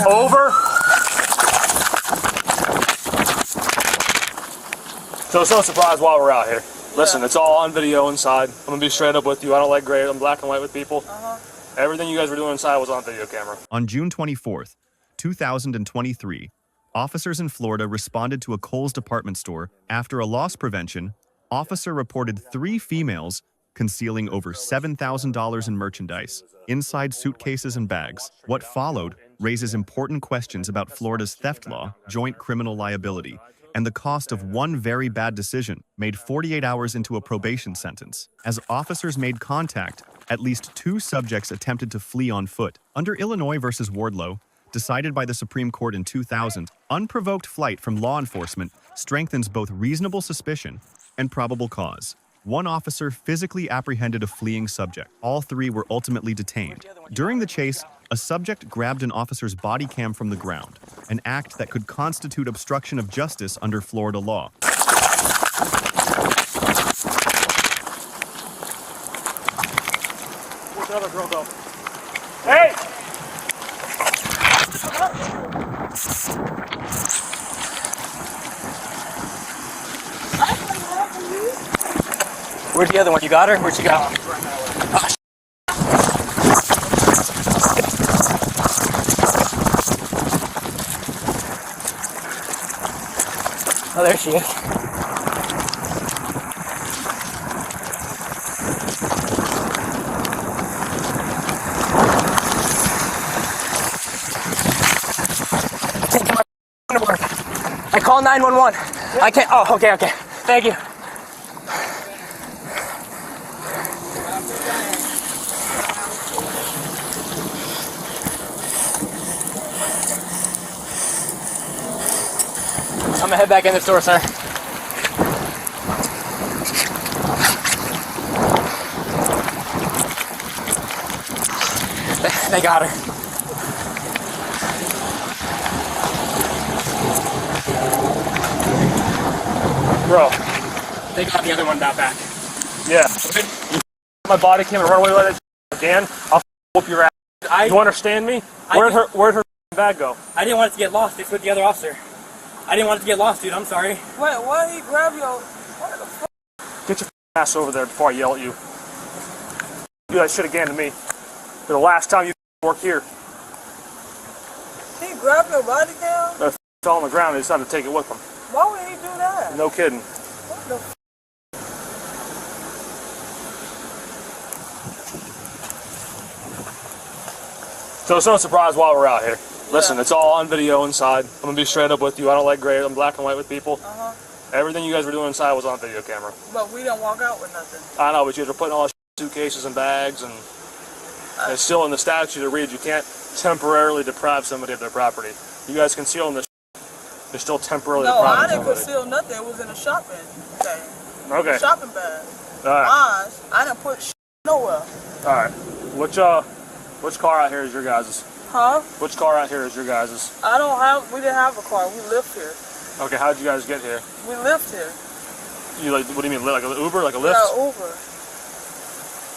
Over. So it's no surprise why we're out here. Listen, it's all on video inside. I'm gonna be straight up with you. I don't like gray. I'm black and white with people. Everything you guys were doing inside was on video camera. On June 24th, 2023, officers in Florida responded to a Kohl's department store. After a loss prevention, officer reported 3 females concealing over $7,000 in merchandise inside suitcases and bags. What followed raises important questions about Florida's theft law, joint criminal liability, and the cost of one very bad decision made 48 hours into a probation sentence. As officers made contact, at least 2 subjects attempted to flee on foot. Under Illinois versus Wardlow, decided by the Supreme Court in 2000, unprovoked flight from law enforcement strengthens both reasonable suspicion and probable cause. One officer physically apprehended a fleeing subject. All 3 were ultimately detained. During the chase, a subject grabbed an officer's body cam from the ground, an act that could constitute obstruction of justice under Florida law. Where's the other girl go? Hey! Where's the other one? You got her? Where'd she go? Oh, there she is. I call 911. I can't. Oh, okay. Thank you. I'm gonna head back in the store, sir. They got her. Bro. They got the other one out back. Yeah. You my body cam and run away with it again, I'll whoop your ass. You understand me? Where'd her bag go? I didn't want it to get lost. It's with the other officer. I didn't want it to get lost, dude. I'm sorry. Wait, why did he grab your... What the fuck? Get your ass over there before I yell at you. Do that shit again to me. For the last time you work here. He grabbed your body cam? That fell on the ground and he decided to take it with him. Why would he do that? No kidding. What the fuck? So it's no surprise why we're out here. Listen, it's all on video inside. I'm gonna be straight up with you. I don't like gray. I'm black and white with people. Everything you guys were doing inside was on video camera. But we didn't walk out with nothing. I know, but you guys are putting all suitcases and bags, and it's still in the statute it reads you can't temporarily deprive somebody of their property. You guys concealing this. You're still temporarily depriving somebody. No, I didn't conceal nothing. It was in a shopping thing. Okay. Shopping bag. Alright. Mine. I didn't put nowhere. Alright. Which car out here is your guys'? Huh? Which car out here is your guys'? We didn't have a car. We lived here. Okay, how'd you guys get here? We lived here. You like, what do you mean, like an Uber, like a Lyft? Yeah, Uber.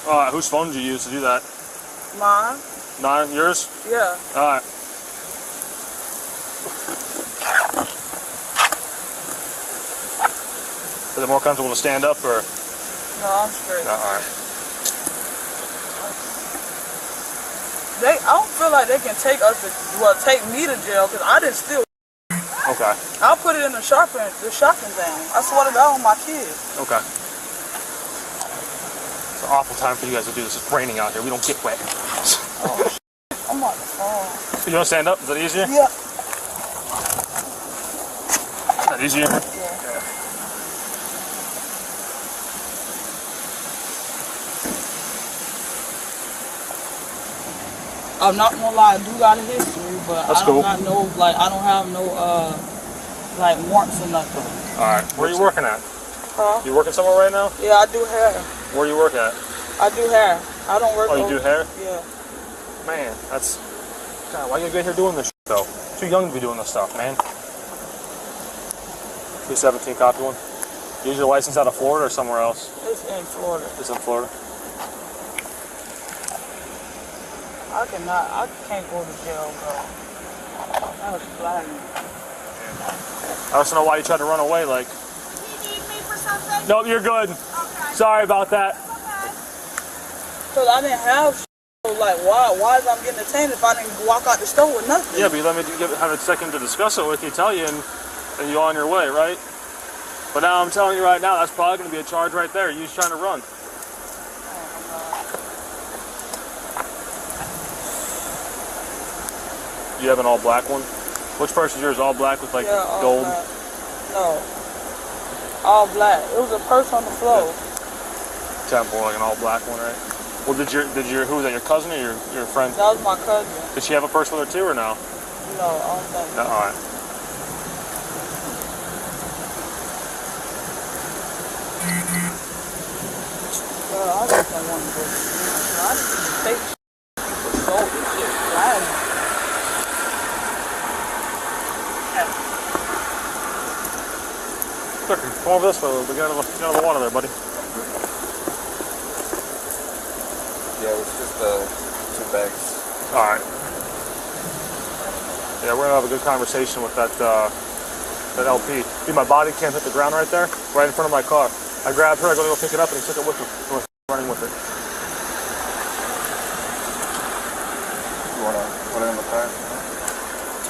Alright, whose phone did you use to do that? Mine. Mine? Yours? Yeah. Alright. Is it more comfortable to stand up, or? No, I'm straight. No, alright. I don't feel like they can take us to, take me to jail, because I didn't steal. Okay. I'll put it in the shopping thing. I swear to God on my kids. Okay. It's an awful time for you guys to do this. It's raining out here. We don't get wet. Oh, I'm on the phone. You want to stand up? Is that easier? Yeah. Is that easier? Yeah. I'm not gonna lie, I do got a history, but That's I don't cool. got no, I don't have no, warrants or nothing. Alright, where are you working at? Huh? You working somewhere right now? Yeah, I do hair. Where you work at? I do hair. I don't work. Oh, you do hair? Yeah. Man, that's... God, why you get here doing this shit, though? Too young to be doing this stuff, man. 217 copy one. You use your license out of Florida or somewhere else? It's in Florida. It's in Florida. I can't go to jail, bro. must fly me. I just don't know why you tried to run away. Like, You need me for something? nope, you're good. Okay. Sorry about that. Okay. Cause I didn't have shit. So like, why is I'm getting detained if I didn't walk out the store with nothing? Yeah, but you let me have a second to discuss it with you, tell you, and you're on your way, right? But now I'm telling you right now, that's probably going to be a charge right there. You just trying to run. You have an all black one? Which person's yours? All black with like all gold? black. No. All black. It was a purse on the floor. Temple, like an all black one, right? Well, who was that, your cousin or your friend? That was my cousin. Did she have a purse with her too or no? No, I don't think. No, all right. I just don't want to go. I just take people sold this shit flying. Quicker, come over this way. We got another water there, buddy. Yeah, it was just 2 bags. All right. Yeah, we're gonna have a good conversation with that LP. See my body cam hit the ground right there, right in front of my car. I grabbed her, I go to go pick it up, and he took it with him. He was running with it. You wanna put it in the car?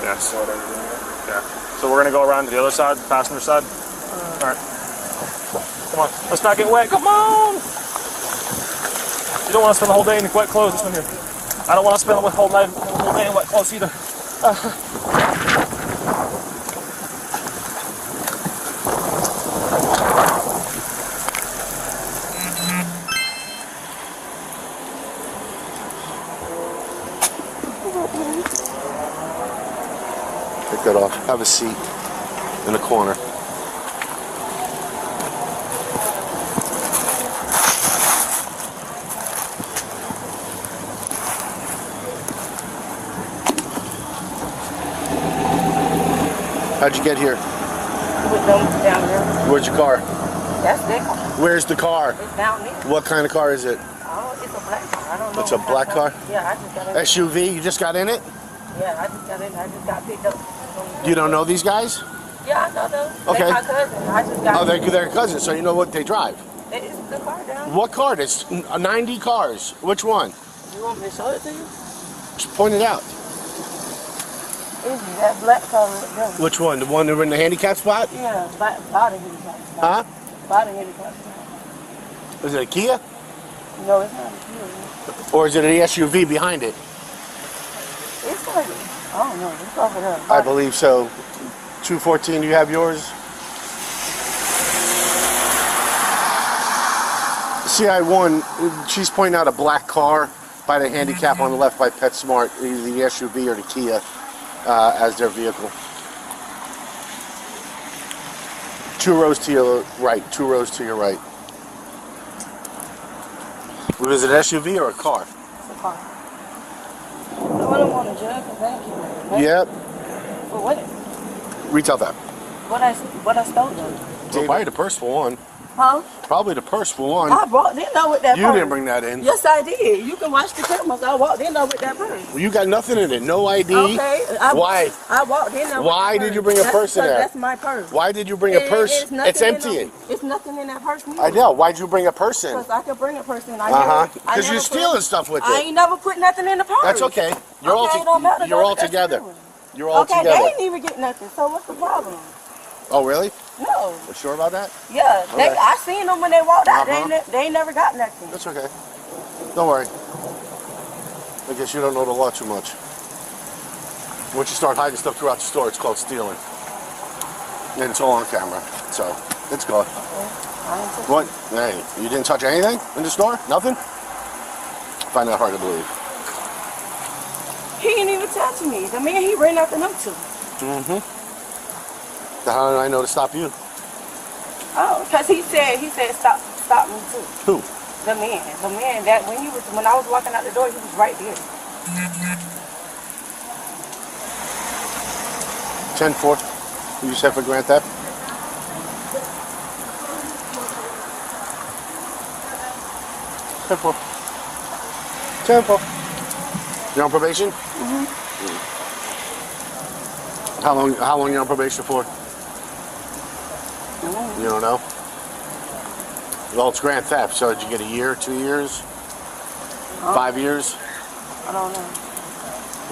Yes. Throw it everything in? Yeah. So we're gonna go around to the other side, passenger side. All right. Come on. Let's not get wet. Come on. You don't want to spend the whole day in wet clothes. This one here. I don't want to spend the whole day in wet clothes either. Take that off. Have a seat in the corner. How'd you get here? With them down there. Where's your car? That's their car. Where's the car? It's down there. What kind of car is it? Oh, it's a black car. I don't know. It's a what black kind of car? Yeah, I just got in. SUV? You just got in it? Yeah, I just got in. I just got picked up. You don't know these guys? Yeah, I know them. Okay. They're my cousin. I just got Oh, they're cousins, so you know what they drive. It's the car down. What car? There's 90 cars. Which one? You want me to show it to you? Just point it out. It's that black car right there. Which one? The one that were in the handicap spot? Yeah, body handicap. Huh? Body handicap. Is it a Kia? No, it's not a Kia. Or is it an SUV behind it? It's like, I don't know. It's over there. I believe so. 214, do you have yours? CI1, she's pointing out a black car by the handicap on the left by PetSmart, either the SUV or the Kia as their vehicle. 2 rows to your right, 2 rows to your right. Was it an SUV or a car? It's a car. No, I don't want to judge because thank you. Yep. For what? Retail that. What I stole them. Well, probably the purse for one. Huh? Probably the purse for one. I walked in there with that You purse. didn't bring that in. Yes, I did. You can watch the cameras. I walked in there with that purse. Well, you got nothing in it. No ID. Okay. Why? I walked in there. Why with that did you purse. bring a That's purse in because there? That's my purse. Why did you bring a purse? It's empty. It's nothing in that purse. I know. Why'd you bring a purse in? Because I could bring a purse in. Because you're stealing stuff with I it. ain't never put nothing in the purse. That's okay. You're all don't matter. you're all That's together. stealing. You're all okay, together. they ain't even get nothing. So what's the problem? Oh, really? No. You sure about that? Yeah. Okay. I seen them when they walked out. Uh-huh. They ain't never got nothing. That's okay. Don't worry. I guess you don't know the law too much. Once you start hiding stuff throughout the store, it's called stealing. And it's all on camera. So, it's good. What? Hey, you didn't touch anything in the store? Nothing? Find that hard to believe. He didn't even touch me. The man he ran after them too. Mm-hmm. How did I know to stop you? Oh, because he said stop me too. Who? The man that when I was walking out the door, he was right there. 10-4. You said for Grant Theft? You're on probation? Mm-hmm. How long you on probation for? You don't know? Well, it's grand theft, so did you get a year, 2 years? 5 years? I don't know.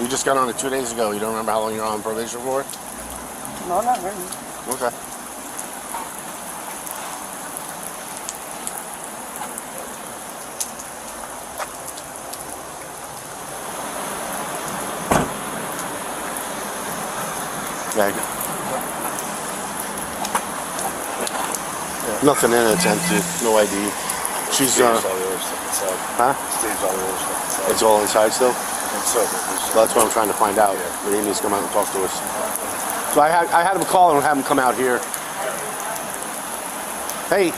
You just got on it 2 days ago. You don't remember how long you're on probation for? No, not really. Okay. Yeah. Nothing in it, it's empty. No ID. She's huh? It's all inside still? So that's what I'm trying to find out. But he needs to come out and talk to us. So I had him call and have him come out here. Hey,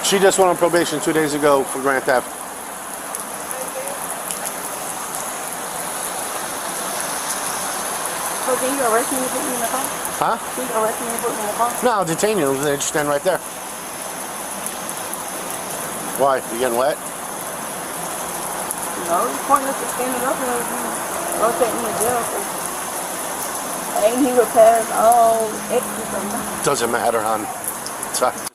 she just went on probation 2 days ago for grand theft. So can you arrest me and put me in the car? Huh? Can you arrest me and put me in the car? No, I'll detain you. They just stand right there. Why? You getting wet? No, it's pointless to standing up there. Don't take me to jail. Ain't he would pass all extras. Doesn't matter, hon.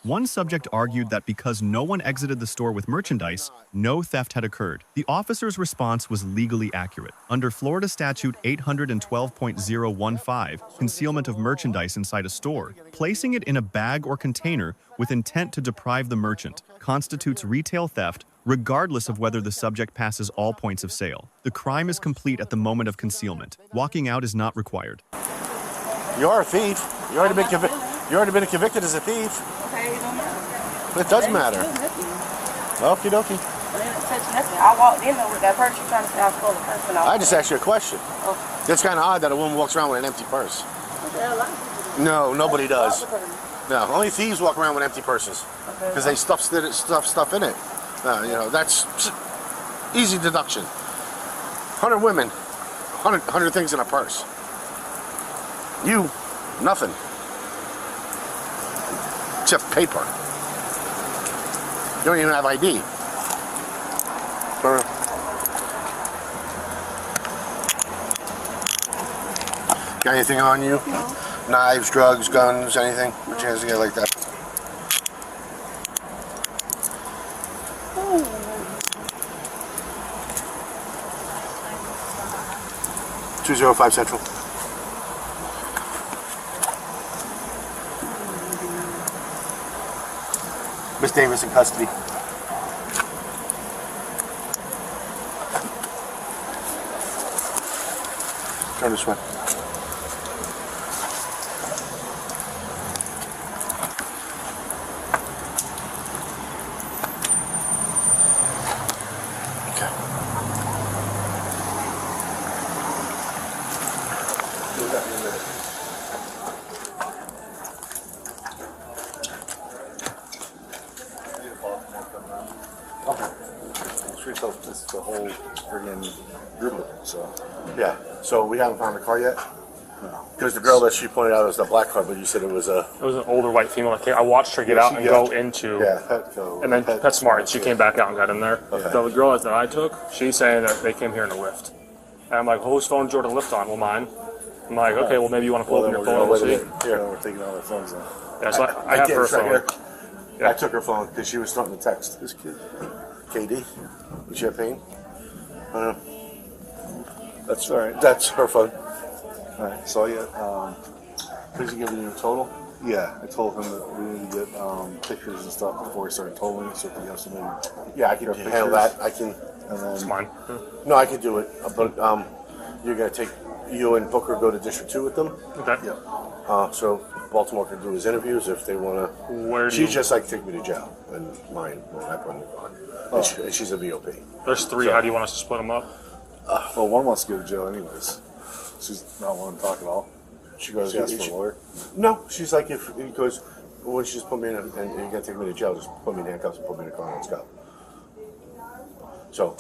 One subject argued that because no one exited the store with merchandise, no theft had occurred. The officer's response was legally accurate. Under Florida Statute 812.015, concealment of merchandise inside a store, placing it in a bag or container with intent to deprive the merchant constitutes retail theft regardless of whether the subject passes all points of sale. The crime is complete at the moment of concealment. Walking out is not required. You're a thief. You already been convicted as a thief. Okay, it don't matter. It does matter. Okie dokie. I didn't touch nothing. I walked in there with that purse. You're trying to say I stole the purse. I just asked you a question. Oh. It's kind of odd that a woman walks around with an empty purse. No, nobody does. No, only thieves walk around with empty purses because they stuff stuff in it. You know, that's easy deduction. 100 women, 100 things in a purse. You, nothing. Except paper. You don't even have ID. Got anything on you? No. Knives, drugs, guns, anything? No. A chance to get like that? 205 Central. Miss Davis in custody. Turn this way. It's the whole friggin' group, so. Yeah, so we haven't found the car yet? No. Because the girl that she pointed out was the black car, but you said it was a... It was an older white female. I watched her get out and go into... Yeah, Petco. And then PetSmart, she came back out and got in there. Okay. The girl that I took, she's saying that they came here in a Lyft. And I'm like, whose phone did you order Lyft on? Well, mine. I'm like, okay, well, maybe you want to pull up your phone and we'll see. Here, we're taking all our phones now. Yeah, so I have her phone. Yeah. I took her phone because she was starting to text. This kid. KD, with champagne. That's all right. That's her phone. All right. So yeah, Please give me your total. yeah, I told him that we need to get pictures and stuff before he started tolling, so if we have somebody. Yeah, I can handle that. I can. And then, It's mine. No, I can do it. But you're gonna take you and Booker go to District 2 with them. Okay. yeah. So Baltimore can do his interviews if they wanna. Where do She's you... just like take me to jail, and mine won't happen. And she's a VOP. There's three. So, How do you want us to split them up? Well, one wants to go to jail anyways. She's not wanting to talk at all. She goes. She asked for a lawyer. No, she's like because when she just put me in and you're gonna take me to jail, just put me in handcuffs and put me in a car and let's go. So,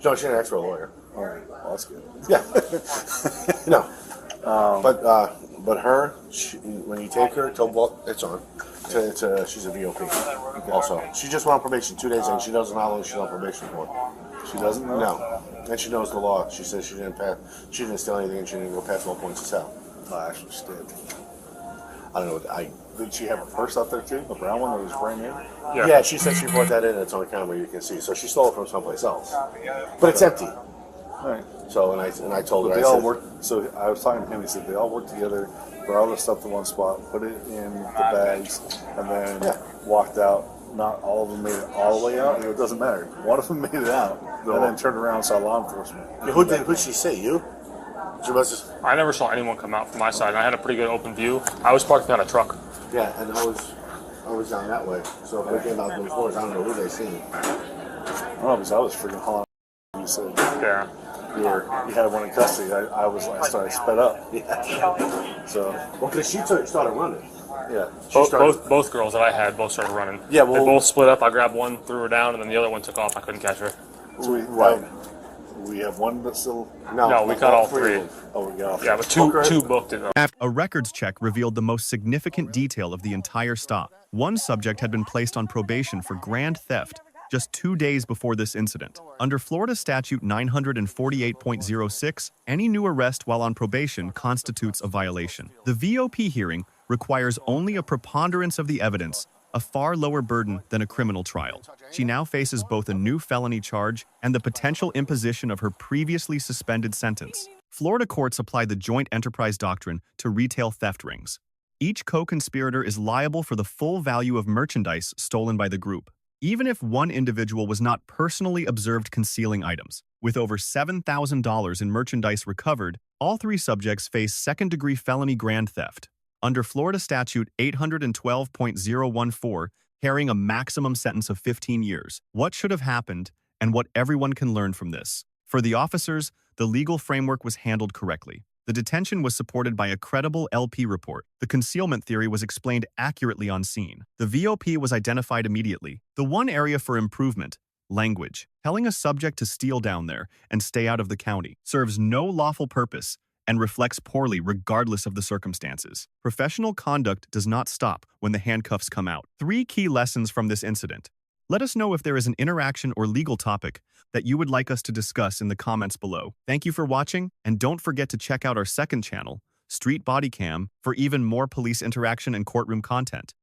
no, she didn't ask for a lawyer. All right, well, that's good. Yeah. No. But her, when you take her, it's on. She's a VOP. Okay. Also, she just went on probation 2 days and she doesn't know how long she's on probation for. She doesn't know? No. And she knows the law. She says she didn't steal anything and she didn't go past all points of sale. Actually, she did. I don't know. Did she have a purse out there too? A brown one that was brand new? Yeah, she said she brought that in. It's on camera. You can see. So she stole it from someplace else, but it's empty. All right. So and I told her. They I all said, worked. So I was talking to him. He said they all worked together, brought all the stuff to one spot, put it in the bags, and then walked out. Not all of them made it all the way out. It doesn't matter. One of them made it out, and then turned around and saw law enforcement. Who'd she say? You? She must have. I never saw anyone come out from my side, and I had a pretty good open view. I was parked behind a truck. Yeah, and I was down that way. So if they came out those doors, I don't know who they seen. Oh, because I was freaking hauling. You said Yeah. you had one in custody. I sped up. Yeah. So Well, because she started running. yeah. Both girls that I had both started running. Yeah, well- they both split up. I grabbed one, threw her down, and then the other one took off. I couldn't catch her. So we have one that's still. No, we caught all three. of them. Oh, we got. Yeah, but two booked it. After a records check revealed the most significant detail of the entire stop. One subject had been placed on probation for grand theft just 2 days before this incident. Under Florida Statute 948.06, any new arrest while on probation constitutes a violation. The VOP hearing requires only a preponderance of the evidence, a far lower burden than a criminal trial. She now faces both a new felony charge and the potential imposition of her previously suspended sentence. Florida courts apply the joint enterprise doctrine to retail theft rings. Each co-conspirator is liable for the full value of merchandise stolen by the group, even if one individual was not personally observed concealing items. With over $7,000 in merchandise recovered, all three subjects face second-degree felony grand theft. Under Florida Statute 812.014, carrying a maximum sentence of 15 years. What should have happened, and what everyone can learn from this? For the officers, the legal framework was handled correctly. The detention was supported by a credible LP report. The concealment theory was explained accurately on scene. The VOP was identified immediately. The one area for improvement, language. Telling a subject to steal down there and stay out of the county serves no lawful purpose and reflects poorly regardless of the circumstances. Professional conduct does not stop when the handcuffs come out. 3 key lessons from this incident. Let us know if there is an interaction or legal topic that you would like us to discuss in the comments below. Thank you for watching, and don't forget to check out our second channel, Street Bodycam, for even more police interaction and courtroom content.